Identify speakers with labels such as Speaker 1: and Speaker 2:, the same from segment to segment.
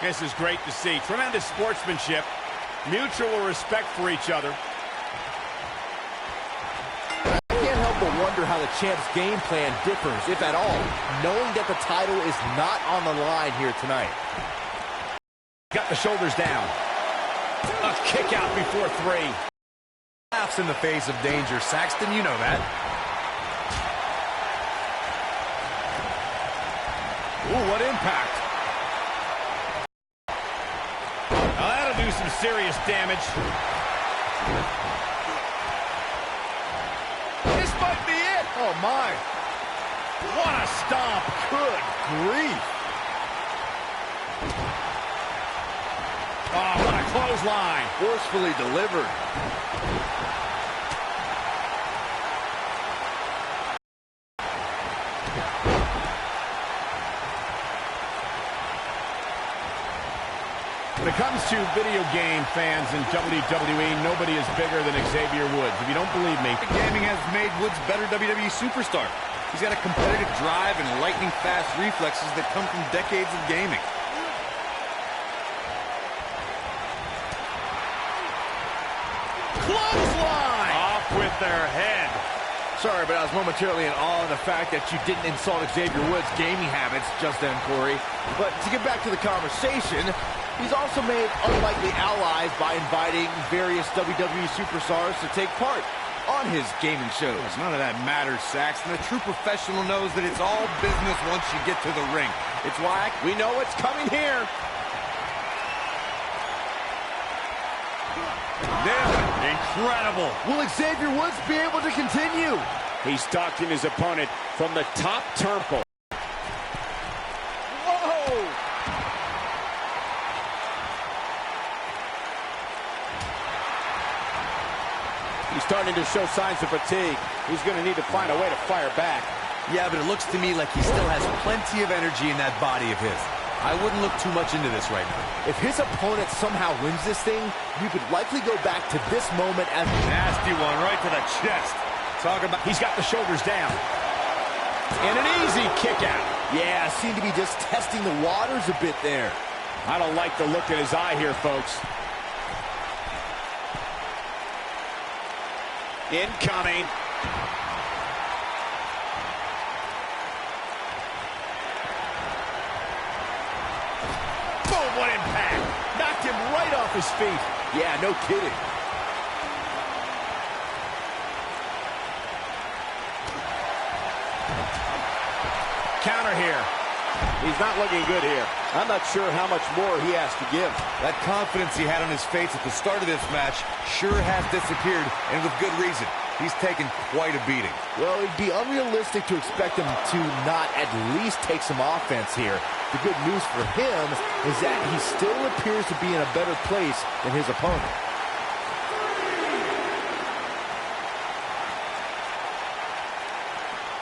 Speaker 1: This is great to see. Tremendous sportsmanship, mutual respect for each other.
Speaker 2: I can't help but wonder how the champ's game plan differs, if at all, knowing that the title is not on the line here tonight.
Speaker 1: Got the shoulders down. A kick out before 3.
Speaker 3: Laughs in the face of danger. Saxton, you know that.
Speaker 1: Ooh, what impact. Now that'll do some serious damage. This might be it.
Speaker 2: Oh, my.
Speaker 1: What a stomp.
Speaker 2: Good grief.
Speaker 1: Oh, what a clothesline.
Speaker 2: Forcefully delivered.
Speaker 1: When it comes to video game fans in WWE, nobody is bigger than Xavier Woods. If you don't believe me,
Speaker 3: Gaming has made Woods better WWE superstar. He's got a competitive drive and lightning-fast reflexes that come from decades of gaming.
Speaker 1: clothesline! Off with their head.
Speaker 2: Sorry, but I was momentarily in awe of the fact that you didn't insult Xavier Woods' gaming habits just then, Corey. But to get back to the conversation, he's also made unlikely allies by inviting various WWE superstars to take part on his gaming shows.
Speaker 3: None of that matters, Saxton. A true professional knows that it's all business once you get to the ring.
Speaker 2: It's why we know what's coming here.
Speaker 1: Incredible.
Speaker 2: Will Xavier Woods be able to continue?
Speaker 1: He's stalking his opponent from the top turnbuckle.
Speaker 2: Whoa!
Speaker 1: He's starting to show signs of fatigue. He's going to need to find a way to fire back.
Speaker 3: Yeah, but it looks to me like he still has plenty of energy in that body of his. I wouldn't look too much into this right now.
Speaker 2: If his opponent somehow wins this thing, we could likely go back to this moment as...
Speaker 1: Nasty one right to the chest. Talk about... He's got the shoulders down. And an easy kick out.
Speaker 2: Yeah, seemed to be just testing the waters a bit there.
Speaker 1: I don't like the look in his eye here, folks. Incoming. Boom, what impact. Knocked him right off his feet.
Speaker 2: Yeah, no kidding.
Speaker 1: Counter here. He's not looking good here.
Speaker 2: I'm not sure how much more he has to give.
Speaker 3: That confidence he had on his face at the start of this match sure has disappeared, and with good reason. He's taken quite a beating.
Speaker 2: Well, it'd be unrealistic to expect him to not at least take some offense here. The good news for him is that he still appears to be in a better place than his opponent.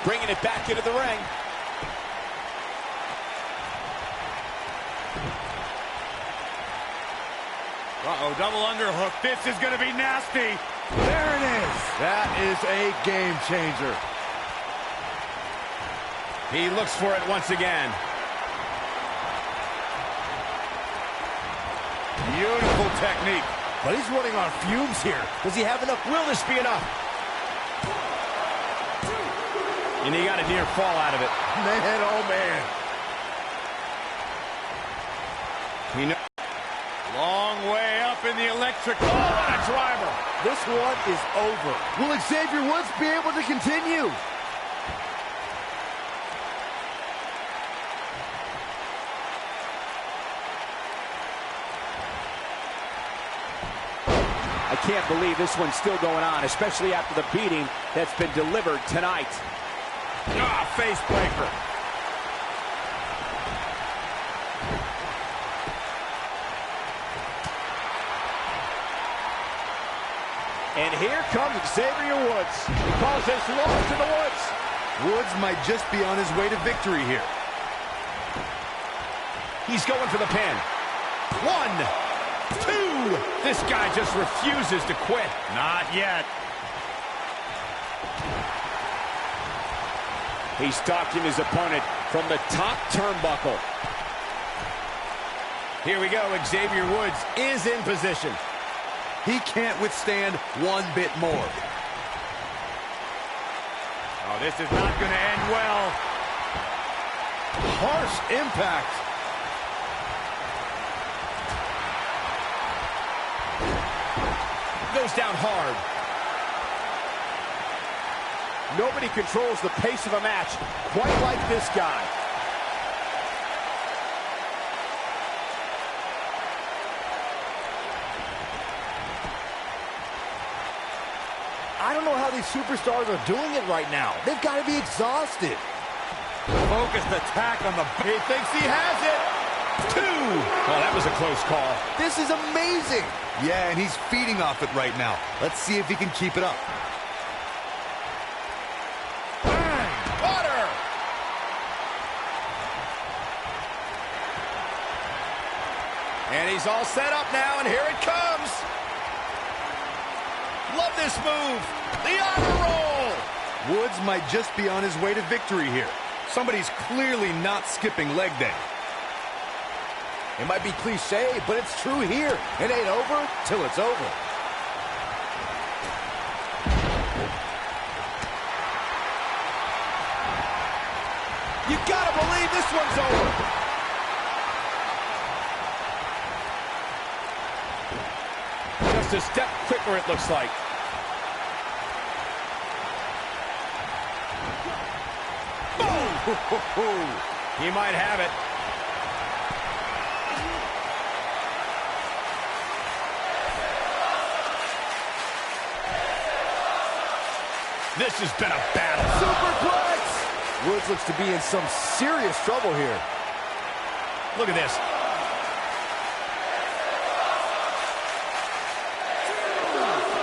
Speaker 1: Bringing it back into the ring. Uh-oh, double underhook. This is going to be nasty.
Speaker 2: There it is. That is a game changer.
Speaker 1: He looks for it once again. Beautiful technique.
Speaker 2: But he's running on fumes here. Does he have enough?
Speaker 1: Will this be enough? And he got a near fall out of it.
Speaker 2: Man, oh man.
Speaker 1: He knows. Long way up in the electric. Oh, what a driver.
Speaker 2: This one is over. Will Xavier Woods be able to continue?
Speaker 1: I can't believe this one's still going on, especially after the beating that's been delivered tonight. Ah, face breaker. And here comes Xavier Woods. He calls this lost in the woods.
Speaker 3: Woods might just be on his way to victory here.
Speaker 1: He's going for the pin. 1, 2. This guy just refuses to quit. Not yet. He's stalking his opponent from the top turnbuckle.
Speaker 3: Here we go. Xavier Woods is in position. He can't withstand one bit more. Oh, this is not going to end well. Harsh impact.
Speaker 1: Goes down hard. Nobody controls the pace of a match quite like this guy.
Speaker 2: I don't know how these superstars are doing it right now. They've got to be exhausted.
Speaker 3: Focused attack on the... He thinks he has it. 2.
Speaker 1: Oh, that was a close call.
Speaker 2: This is amazing.
Speaker 3: Yeah, and he's feeding off it right now. Let's see if he can keep it up.
Speaker 1: Bang! Butter!
Speaker 3: And he's all set up now, and here it comes. Love this move. The honor roll. Woods might just be on his way to victory here. Somebody's clearly not skipping leg day.
Speaker 2: It might be cliche, but it's true here. It ain't over till it's over.
Speaker 1: You gotta believe this one's over. Just a step quicker, it looks like.
Speaker 3: Boom! He might have it. This has been a battle.
Speaker 2: Superplex! Woods looks to be in some serious trouble here.
Speaker 3: Look at this.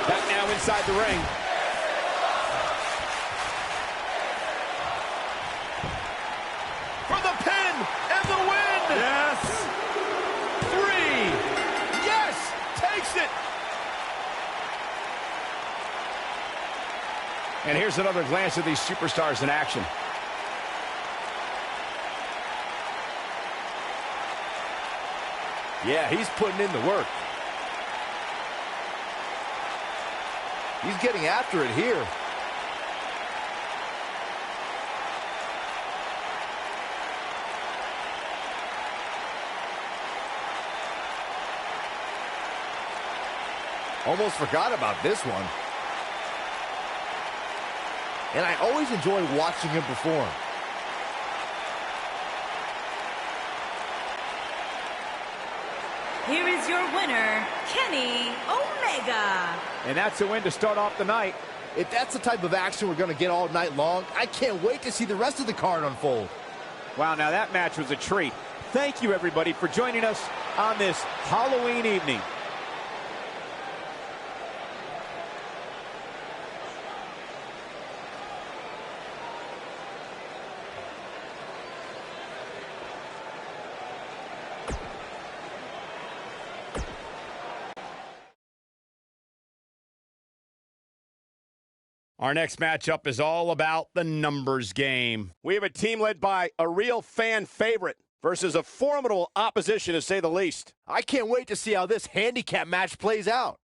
Speaker 1: Back now inside the ring.
Speaker 3: For the pin and the win! Yes! 3! Yes! Takes it!
Speaker 1: And here's another glance at these superstars in action.
Speaker 2: Yeah, he's putting in the work. He's getting after it here. Almost forgot about this one. And I always enjoy watching him perform.
Speaker 4: Here is your winner, Kenny Omega.
Speaker 1: And that's a win to start off the night.
Speaker 2: If that's the type of action we're going to get all night long, I can't wait to see the rest of the card unfold.
Speaker 1: Wow, now that match was a treat. Thank you, everybody, for joining us on this Halloween evening.
Speaker 3: Our next matchup is all about the numbers game.
Speaker 1: We have a team led by a real fan favorite versus a formidable opposition, to say the least.
Speaker 2: I can't wait to see how this handicap match plays out.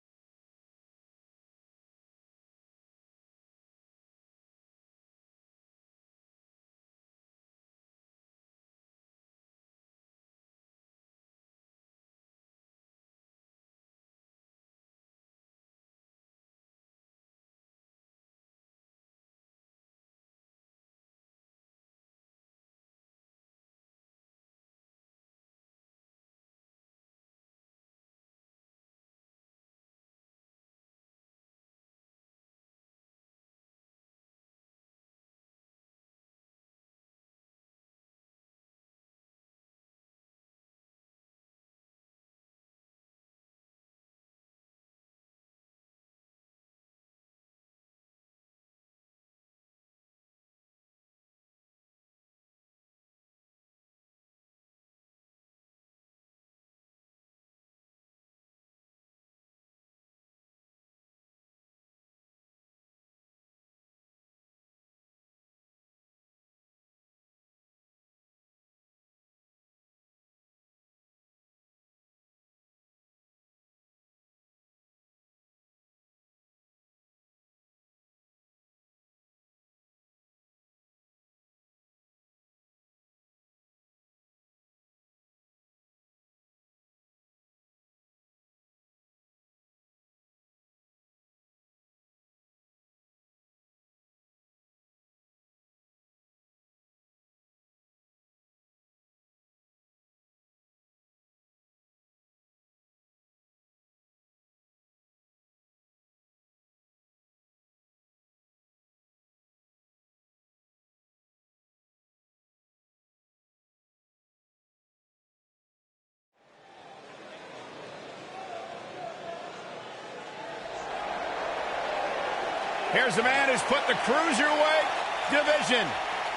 Speaker 1: Here's the man who's put the Cruiserweight division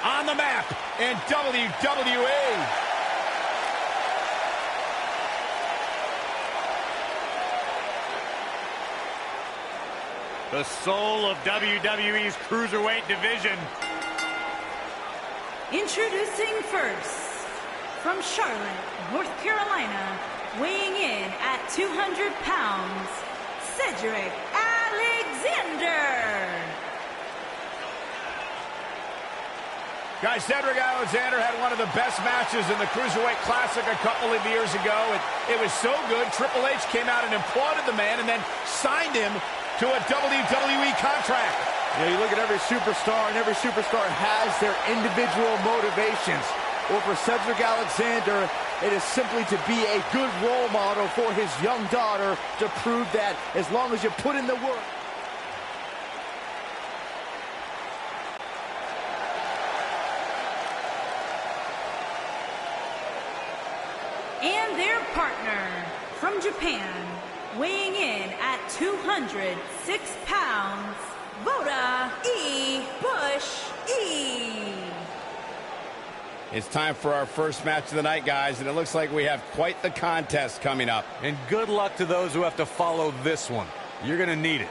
Speaker 1: on the map in WWE.
Speaker 5: The soul of WWE's Cruiserweight division.
Speaker 4: Introducing first, from Charlotte, North Carolina, weighing in at 200 pounds, Cedric Alexander.
Speaker 1: Guys, Cedric Alexander had one of the best matches in the Cruiserweight Classic a couple of years ago. It was so good, Triple H came out and applauded the man and then signed him to a WWE contract.
Speaker 2: You know, you look at every superstar, and every superstar has their individual motivations. Well, for Cedric Alexander, it is simply to be a good role model for his young daughter to prove that as long as you put in the work.
Speaker 4: And their partner, from Japan, weighing in at 206 pounds, Voda E. Bush E.
Speaker 1: It's time for our first match of the night, guys, and it looks like we have quite the contest coming up.
Speaker 3: And good luck to those who have to follow this one. You're going to need it.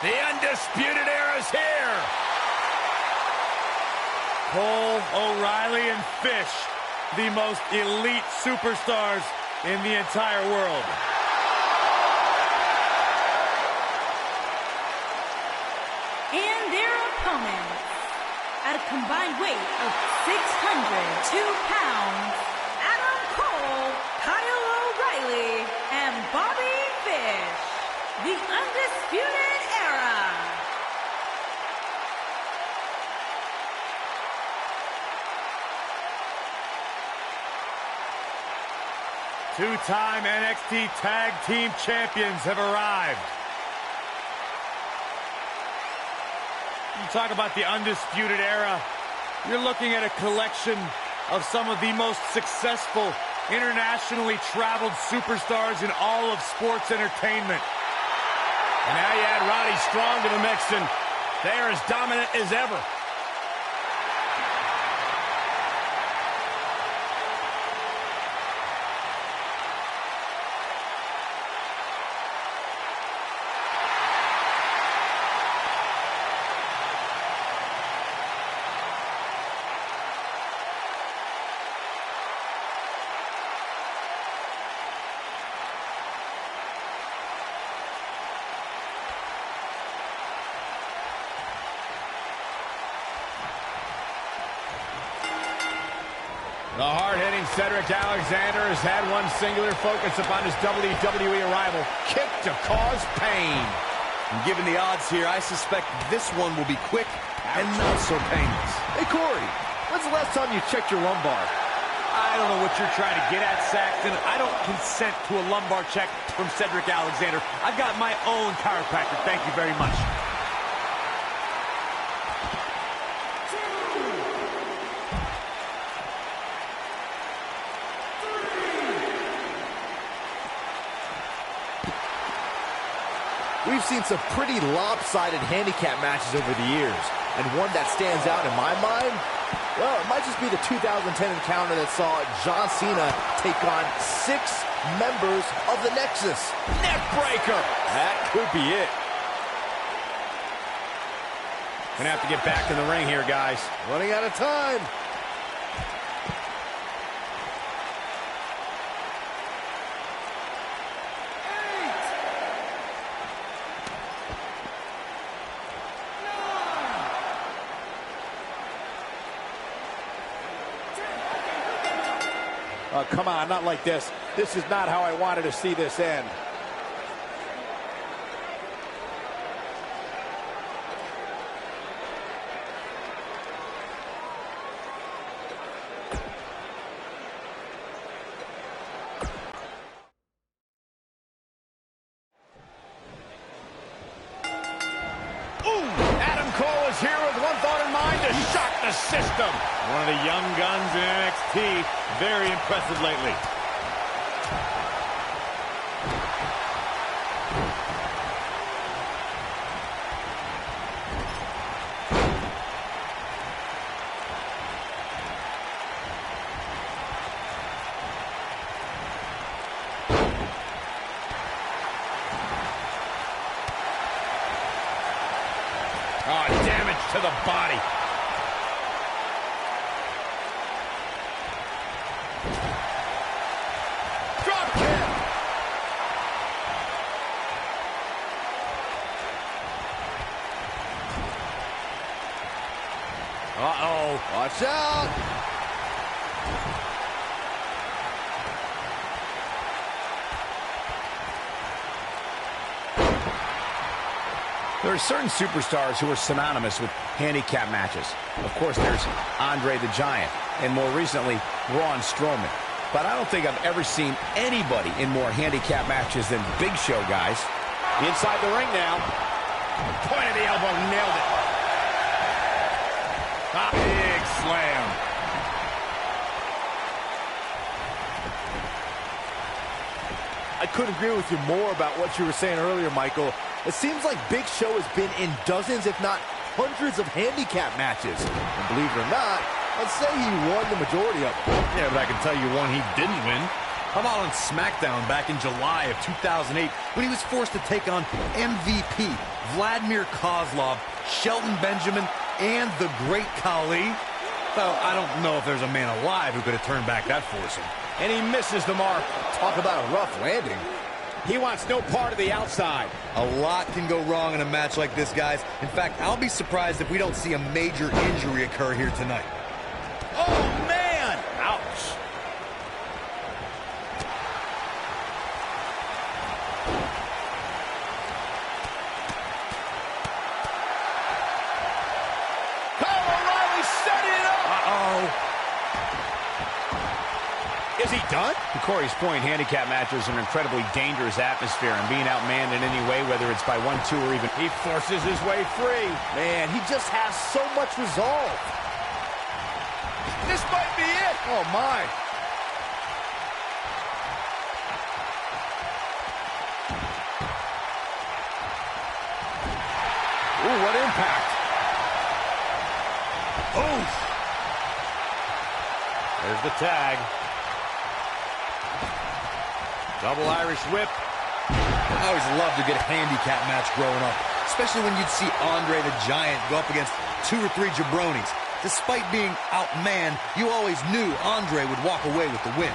Speaker 1: The Undisputed Era is here.
Speaker 5: Cole, O'Reilly, and Fish, the most elite superstars in the entire world.
Speaker 4: And their opponents, at a combined weight of 602 pounds, Adam Cole, Kyle O'Reilly, and Bobby Fish, the Undisputed Era.
Speaker 5: Two-time NXT Tag Team Champions have arrived. You talk about the Undisputed Era, you're looking at a collection of some of the most successful, internationally traveled superstars in all of sports entertainment.
Speaker 1: And now you add Roddy Strong to the mix, and they are as dominant as ever. The hard-hitting Cedric Alexander has had one singular focus upon his WWE arrival. Kick to cause pain.
Speaker 3: And given the odds here, I suspect this one will be quick and not so painless.
Speaker 2: Hey, Corey, when's the last time you checked your lumbar?
Speaker 5: I don't know what you're trying to get at, Saxton. I don't consent to a lumbar check from Cedric Alexander. I've got my own chiropractor. Thank you very much.
Speaker 2: We've seen some pretty lopsided handicap matches over the years, and one that stands out in my mind, well, it might just be the 2010 encounter that saw John Cena take on 6 members of the Nexus.
Speaker 1: Neckbreaker.
Speaker 2: That could be it.
Speaker 1: Gonna have to get back in the ring here, guys.
Speaker 2: Running out of time.
Speaker 1: Come on, not like this. This is not how I wanted to see this end. to shock the system.
Speaker 5: One of the young guns in NXT. Very impressive lately.
Speaker 1: Oh, damage to the body. Drop kick. Uh-oh.
Speaker 2: Watch out.
Speaker 1: There are certain superstars who are synonymous with handicap matches. Of course, there's Andre the Giant, and more recently, Braun Strowman. But I don't think I've ever seen anybody in more handicap matches than Big Show, guys.
Speaker 2: Inside the ring now.
Speaker 1: Point of the elbow, nailed it.
Speaker 5: Big slam.
Speaker 2: I couldn't agree with you more about what you were saying earlier, Michael. It seems like Big Show has been in dozens, if not hundreds of handicap matches. And believe it or not, I'd say he won the majority of them.
Speaker 3: Yeah, but I can tell you one he didn't win. How about on Smackdown back in July of 2008 when he was forced to take on MVP, Vladimir Kozlov, Shelton Benjamin, and the Great Khali? Well, I don't know if there's a man alive who could have turned back that foursome.
Speaker 1: And he misses the mark.
Speaker 2: Talk about a rough landing.
Speaker 1: He wants no part of the outside.
Speaker 3: A lot can go wrong in a match like this, guys. In fact, I'll be surprised if we don't see a major injury occur here tonight.
Speaker 1: Oh, man! Ouch. Kyle O'Reilly setting it up!
Speaker 3: Uh-oh.
Speaker 1: Is he done? To Corey's point, handicap matches are an incredibly dangerous atmosphere, and being outmanned in any way, whether it's by 1, 2, or even... He forces his way free.
Speaker 2: Man, he just has so much resolve.
Speaker 1: This might be it.
Speaker 2: Oh, my.
Speaker 1: Ooh, what impact.
Speaker 5: Oof. There's the tag. Double Irish whip.
Speaker 3: I always loved a good handicap match growing up, especially when you'd see Andre the Giant go up against 2 or 3 jabronis. Despite being outmanned, you always knew Andre would walk away with the win.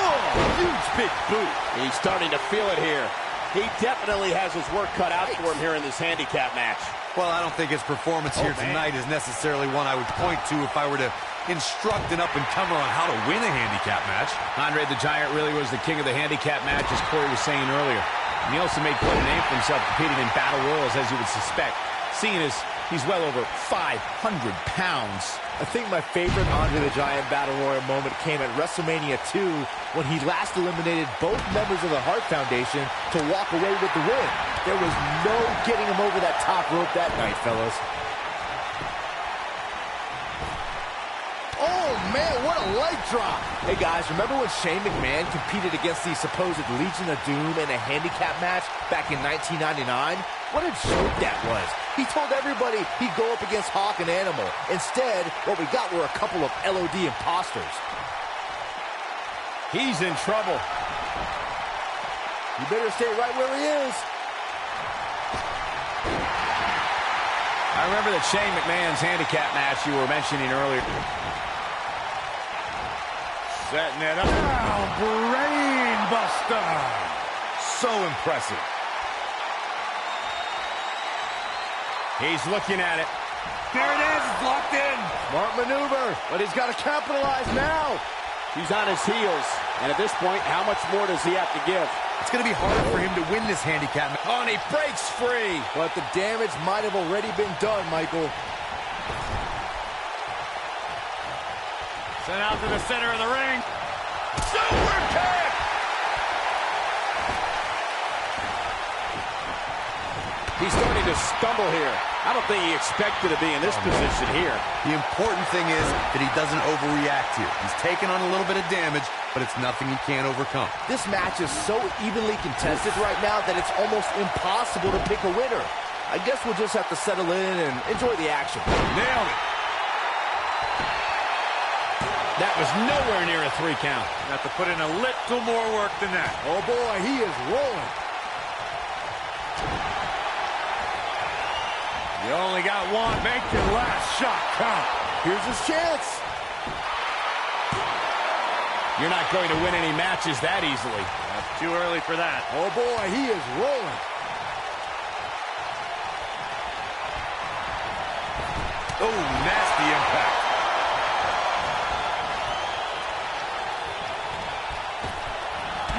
Speaker 2: Oh, huge big boot. He's starting to feel it here. He definitely has his work cut out for him here in this handicap match.
Speaker 3: Well, I don't think his performance here tonight is necessarily one I would point to if I were to instruct an up-and-comer on how to win a handicap match.
Speaker 1: Andre the Giant really was the king of the handicap match, as Corey was saying earlier. And he also made quite a name for himself competing in battle royals, as you would suspect, seeing as he's well over 500 pounds.
Speaker 2: I think my favorite Andre the Giant Battle Royal moment came at WrestleMania 2 when he last eliminated both members of the Hart Foundation to walk away with the win. There was no getting him over that top rope that night, fellas. Oh, man, what a leg drop. Hey, guys, remember when Shane McMahon competed against the supposed Legion of Doom in a handicap match back in 1999? What a joke that was. He told everybody he'd go up against Hawk and Animal. Instead, what we got were a couple of LOD imposters.
Speaker 1: He's in trouble.
Speaker 2: You better stay right where he is.
Speaker 1: I remember that Shane McMahon's handicap match you were mentioning earlier.
Speaker 5: Setting it up. Wow, brain buster.
Speaker 3: So impressive.
Speaker 1: He's looking at it.
Speaker 5: There it is. It's locked in.
Speaker 2: Smart maneuver, but he's got to capitalize now. He's on his heels, and at this point, how much more does he have to give?
Speaker 3: It's going to be harder for him to win this handicap match.
Speaker 1: Oh, and he breaks free.
Speaker 2: But the damage might have already been done, Michael.
Speaker 5: Sent out to the center of the ring.
Speaker 1: Super kick! He's starting to stumble here. I don't think he expected to be in this position here.
Speaker 3: The important thing is that he doesn't overreact here. He's taken on a little bit of damage, but it's nothing he can't overcome.
Speaker 2: This match is so evenly contested right now that it's almost impossible to pick a winner. I guess we'll just have to settle in and enjoy the action.
Speaker 1: Nailed it. That was nowhere near a 3 count.
Speaker 5: Have to put in a little more work than that.
Speaker 2: Oh boy, he is rolling.
Speaker 5: You only got one. Make your last shot count.
Speaker 2: Here's his chance.
Speaker 1: You're not going to win any matches that easily.
Speaker 5: That's too early for that.
Speaker 2: Oh boy, he is rolling.
Speaker 3: Oh, nasty impact.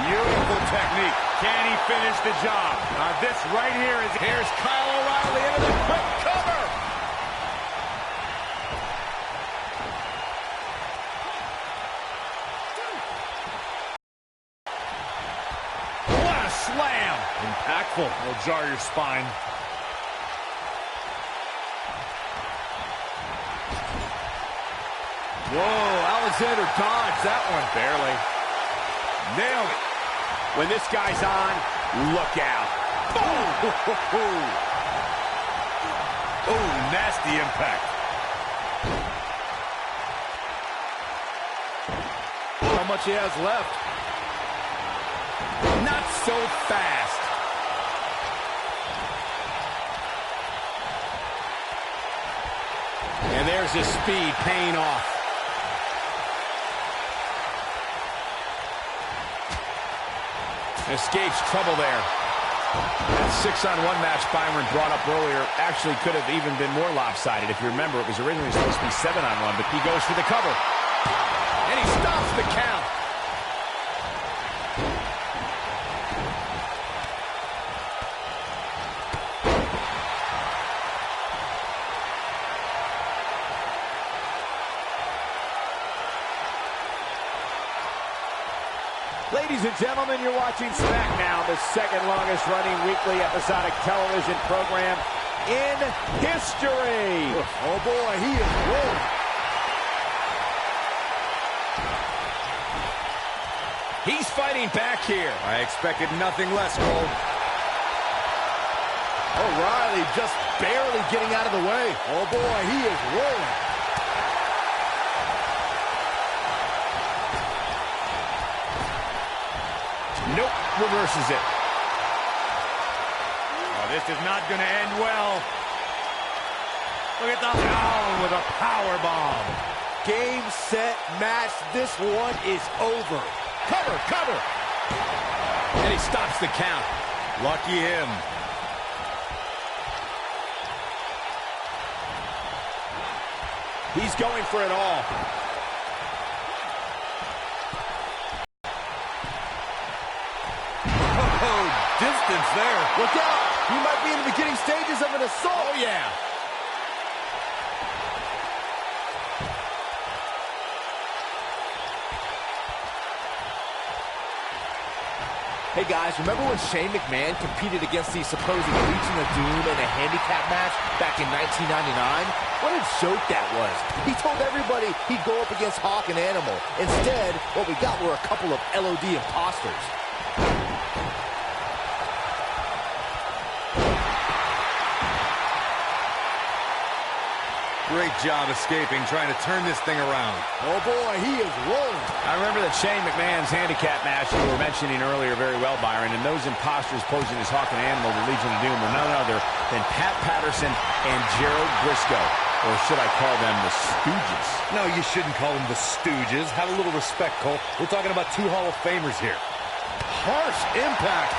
Speaker 5: Beautiful technique. Can he finish the job? This right here is...
Speaker 1: Here's Kyle O'Reilly into the quick cover. What a slam.
Speaker 5: impactful. Will jar your spine.
Speaker 1: Whoa, Alexander dodged that one barely. Nailed it. When this guy's on, look out. Boom!
Speaker 3: Oh, nasty impact.
Speaker 1: How much he has left? Not so fast. And there's his speed paying off. Escapes trouble there. That 6-on-1 match Byron brought up earlier actually could have even been more lopsided. If you remember, it was originally supposed to be 7-on-1, but he goes for the cover. And he stops the count. Ladies and gentlemen, you're watching Smackdown, the second longest running weekly episodic television program in history.
Speaker 2: Oh boy, he is rolling.
Speaker 1: He's fighting back here.
Speaker 3: I expected nothing less, Cole.
Speaker 2: O'Reilly just barely getting out of the way. Oh boy, he is rolling.
Speaker 1: Nope, reverses it.
Speaker 5: Oh, this is not going to end well. Look at the down with a power bomb.
Speaker 2: Game, set, match. This one is over.
Speaker 1: Cover, cover. And he stops the count.
Speaker 3: Lucky him.
Speaker 1: He's going for it all.
Speaker 3: Oh, distance there.
Speaker 2: Look out. He might be in the beginning stages of an assault.
Speaker 1: Oh, yeah.
Speaker 2: Hey guys, remember when Shane McMahon competed against the supposed Legion of Doom in a handicap match back in 1999? What a joke that was. He told everybody he'd go up against Hawk and Animal. Instead, what we got were a couple of LOD imposters.
Speaker 3: Great job escaping, trying to turn this thing around.
Speaker 2: Oh boy, he is rolling.
Speaker 1: I remember that Shane McMahon's handicap match you were mentioning earlier very well, Byron, and those imposters posing as Hawk and Animal, the Legion of Doom, were none other than Pat Patterson and Gerald Briscoe. Or should I call them the Stooges?
Speaker 3: No, you shouldn't call them the Stooges. Have a little respect, Cole. We're talking about two Hall of Famers here.
Speaker 2: Harsh impact.